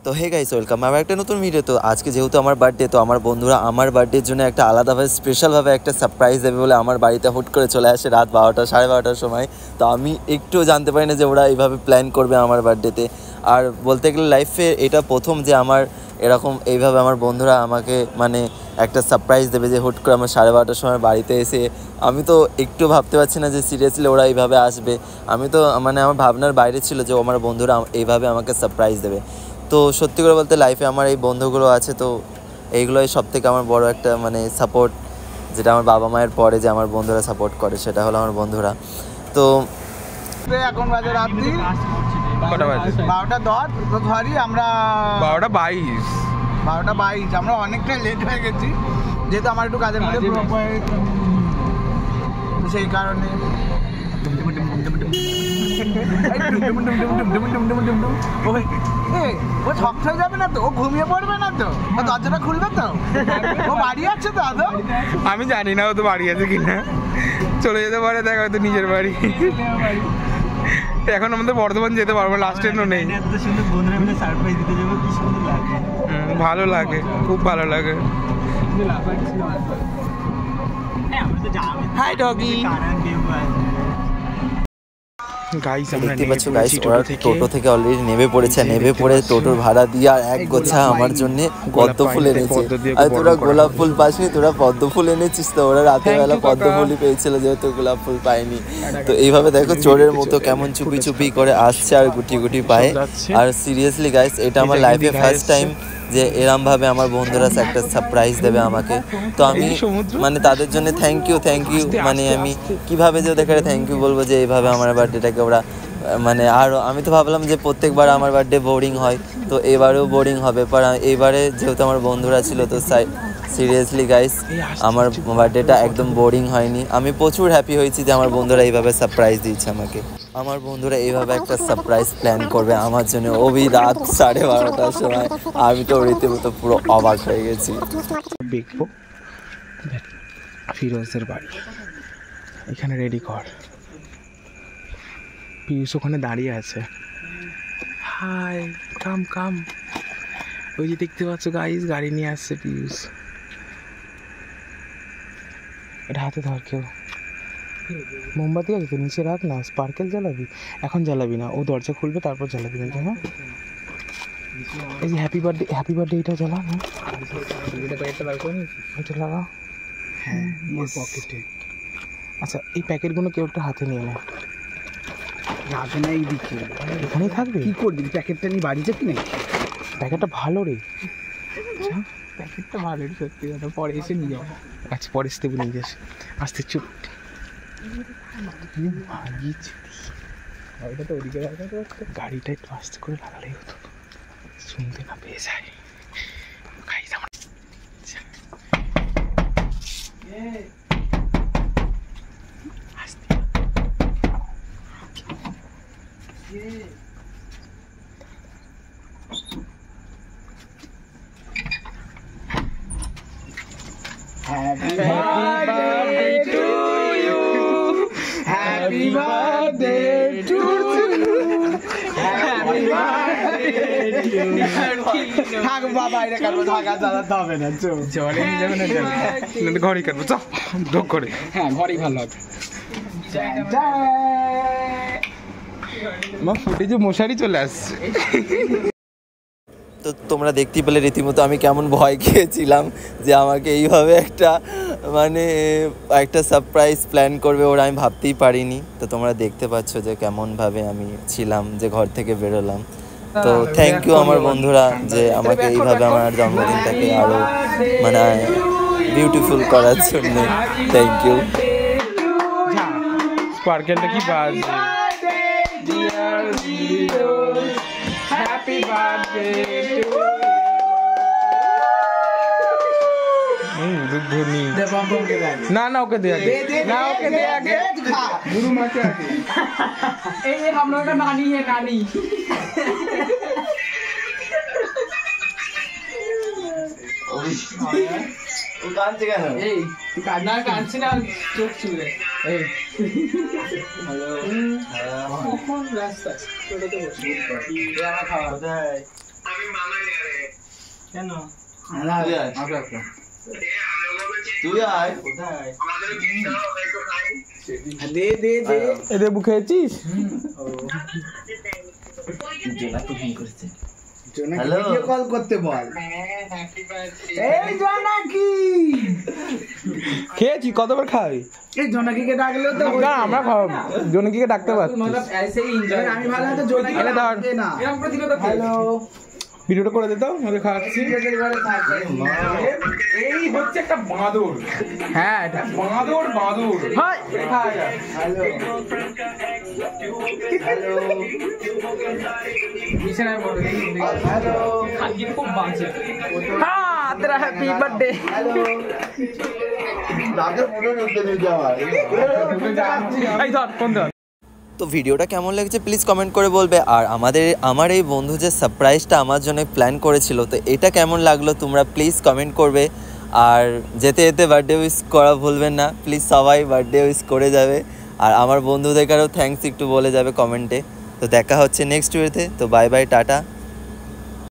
তো hey guys, welcome আমার একটা নতুন ভিডিও। তো আজকে যেহেতু আমার বার্থডে, তো আমার বন্ধুরা আমার বার্থডের জন্য একটা আলাদাভাবে স্পেশালভাবে একটা সারপ্রাইজ দেবে বলে আমার বাড়িতে হুট করে চলে আসে রাত 12টা 12:30টার সময়। তো আমি একটুও জানতে পারি না যে ওরা এইভাবে প্ল্যান করবে আমার বার্থডেতে। আর বলতে গেলে লাইফে এটা প্রথম যে আমার এরকম এইভাবে আমার বন্ধুরা আমাকে মানে একটা সারপ্রাইজ দেবে, যে হুট করে আমার 12:30টার সময় বাড়িতে এসে। আমি তো একটু ভাবতে পারছি না যে সিরিয়াসলি ওরা এইভাবে আসবে। আমি তো মানে আমার ভাবনার বাইরে ছিল যে আমার বন্ধুরা এইভাবে আমাকে সারপ্রাইজ দেবে। তো সত্যি করে বলতে লাইফে আমার এই বন্ধুগুলো আছে, তো এইগুলোই সব থেকে আমার বড় একটা মানে সাপোর্ট, যেটা আমার বাবা মায়ের পরে যে আমার বন্ধুরা সাপোর্ট করে, সেটা হলো আমার বন্ধুরা। তো এখন বাজে রাত্রি 12:10, তো সরি আমরা 12:22 আমরা অনেকটাই লেট হয়ে গেছি, যেহেতু আমার একটু কাজের মধ্যে সেই কারণে। ও ছক হয়ে যাবে না তো? ও ঘুমিয়ে পড়বে না তো? দরজাটা খুলবে তো? ও বাড়ি আছে তো আদৌ? আমি জানি না ও তো বাড়ি আছে কিনা, চলে যেতে পারে, দেখা হয়তো নিজের বাড়ি। এখন আমাদের বর্ধমান যেতে পারবো, লাস্ট ট্রেনও নেই। ভালো লাগে, খুব ভালো লাগে। Hi doggy. দেখতে পাচ্ছ গাইস, ওরা টোটো থেকে অলরেডি নেমে পড়েছে। নেমে পড়ে টোটোর ভাড়া দিয়ে আর এক গোছা আমার জন্য পদ্ম ফুল এনেছে। আর তোরা গোলাপ ফুল পাসনি, তোরা পদ্ম ফুল এনেছিস। তো ওরা রাতের বেলা পদ্ম ফুলই পেয়েছিল, যেহেতু গোলাপ ফুল পায়নি। তো এইভাবে দেখো চোরের মতো কেমন চুপি চুপি করে আসছে আর গুটি গুটি পায়। আর সিরিয়াসলি গাইস, এটা আমার লাইফে ফার্স্ট টাইম যে এরমভাবে আমার বন্ধুরা একটা সারপ্রাইজ দেবে আমাকে। তো আমি মানে তাদের জন্য থ্যাংক ইউ মানে আমি কীভাবে যে ওদেরকে থ্যাংক ইউ বলবো যে এইভাবে আমার বার্থডেটাকে ওরা মানে। আর আমি তো ভাবলাম যে প্রত্যেকবার আমার বার্থডে বোরিং হয়, তো এবারেও বোরিং হবে। পর এইবারে যেহেতু আমার বন্ধুরা ছিল, তো সিরিয়াসলি গাইস আমার বার্থডেটা একদম বোরিং হয়নি। আমি প্রচুর হ্যাপি হয়েছি যে আমার বন্ধুরা এইভাবে সারপ্রাইজ দিয়েছে আমাকে। আমার বন্ধুরা এইভাবে একটা সারপ্রাইজ প্ল্যান করবে আমার জন্য ওই রাত 12:30টার সময়। আমি তো রীতিমতো পুরো অবাক হয়ে গেছি। দেখবো ফিরোজের বাড়ি, এখানে রেডি কর। পিউষ ওখানে দাঁড়িয়ে আছে। হাই, কাম কাম। ওই যে দেখতে পাচ্ছ গাইস, গাড়ি নিয়ে আসছে পিউষ। এটা হাতে ধর, কেউ মোমবাতি আছে তো নিচে রাখ না, স্পার্কেল জ্বালাবি। এখন জ্বালাবি না, ও দরজা খুলবে তারপর জ্বালাবি কিন্তু। হ্যাঁ, এই যে হ্যাপি বার্থডে এটা জ্বালা না, এটা লাগাও। হ্যাঁ, পকেটে। আচ্ছা, এই প্যাকেটগুলো কেউ একটা হাতে নিয়ে নেয়। রাখে না এই দিকে, এখানেই থাকবে। কি করবি প্যাকেটটা নিয়ে বাড়ি যাবি না? প্যাকেটটা ভালো রে। প্যাকেটটা ভালো রে, সত্যি কথা। পরে এসে নিয়ে যাবো। আচ্ছা, পরে এসে নিয়ে যাস। আসতে চুপ। গাড়িটা তো ওদিকে লাগাতে পারতো। গাড়িটা একটু আস্তে করে লাগালেই হতো, শুনতে না পেয়ে যায়। Happy birthday to you. Happy birthday to you. Happy birthday to you. থাক বাবা, এটা কাটবো, থাকা চালাতে হবে না। জলে নিয়ে যাবে না, ঘরেই কাটবো। চল ঢোক করে। হ্যাঁ, ঘরেই ভালো হবে। মা ফুটে যে মশারি চলে আসছে। তো তোমরা দেখতেই পেলে রীতিমতো আমি কেমন ভয় খেয়েছিলাম যে আমাকে এইভাবে একটা মানে একটা সারপ্রাইজ প্ল্যান করবে ওরা, আমি ভাবতেই পারিনি। তো তোমরা দেখতে পাচ্ছ যে কেমনভাবে আমি ছিলাম যে ঘর থেকে বেরোলাম। তো থ্যাংক ইউ আমার বন্ধুরা যে আমাকে এইভাবে আমার জন্মদিনটাকে আরও মানে বিউটিফুল করার জন্য। Thank you. স্পার্কেলটা কি বাজ। Happy birthday to না না, ওকে দে আগে। ना ओके दे आगे गुरु माँ के आगे। ये हम लोग का नानी है, नानी। কাঁদছে কেন? এই কান্না কাঁদছে না, চোখ চুলে। এই হ্যালো, কখন রাস্তা ছোটতে বসে আমার খাওয়া। কেন তুই আয় দে দে দে এ দেবু খেয়েছিস? হ্যালো কল করতে বল। এই জোনাকি খেয়েছি, কতবার খাই? এই জোনাকিকে ডাকলেও তো না আমরা খাওয়াবো, জনকিকে ডাকতে পারছি। আমি ভালো হয়তো জোনাকি আরে ধর। না। হ্যালো ভিডিওটা করে দিত, ওদের খাওয়াচ্ছি। এই হচ্ছে একটা বাঁদর। হ্যাঁ এটা বাঁদর। হাই খাওয়া যায়। হ্যালো বিছানায় পড়ে। হ্যালো খাদ্য খুব বাঁচে। হ্যাঁ তেরা হ্যাপি বার্থডে। এই ধর ফোন ধর। তো ভিডিওটা কেমন লেগেছে প্লিজ কমেন্ট করে বলবে। আর আমার এই বন্ধু যে সারপ্রাইজটা আমার জন্য প্ল্যান করেছিল, তো এটা কেমন লাগলো তোমরা প্লিজ কমেন্ট করবে। আর যেতে যেতে বার্থডে উইশ করা ভুলবেন না প্লিজ, সবাই বার্থডে উইশ করে যাবে। আর আমার বন্ধুদেরকেও থ্যাঙ্কস একটু বলে যাবে কমেন্টে। তো দেখা হচ্ছে নেক্সট ভিডিওতে। তো বাই বাই, টাটা।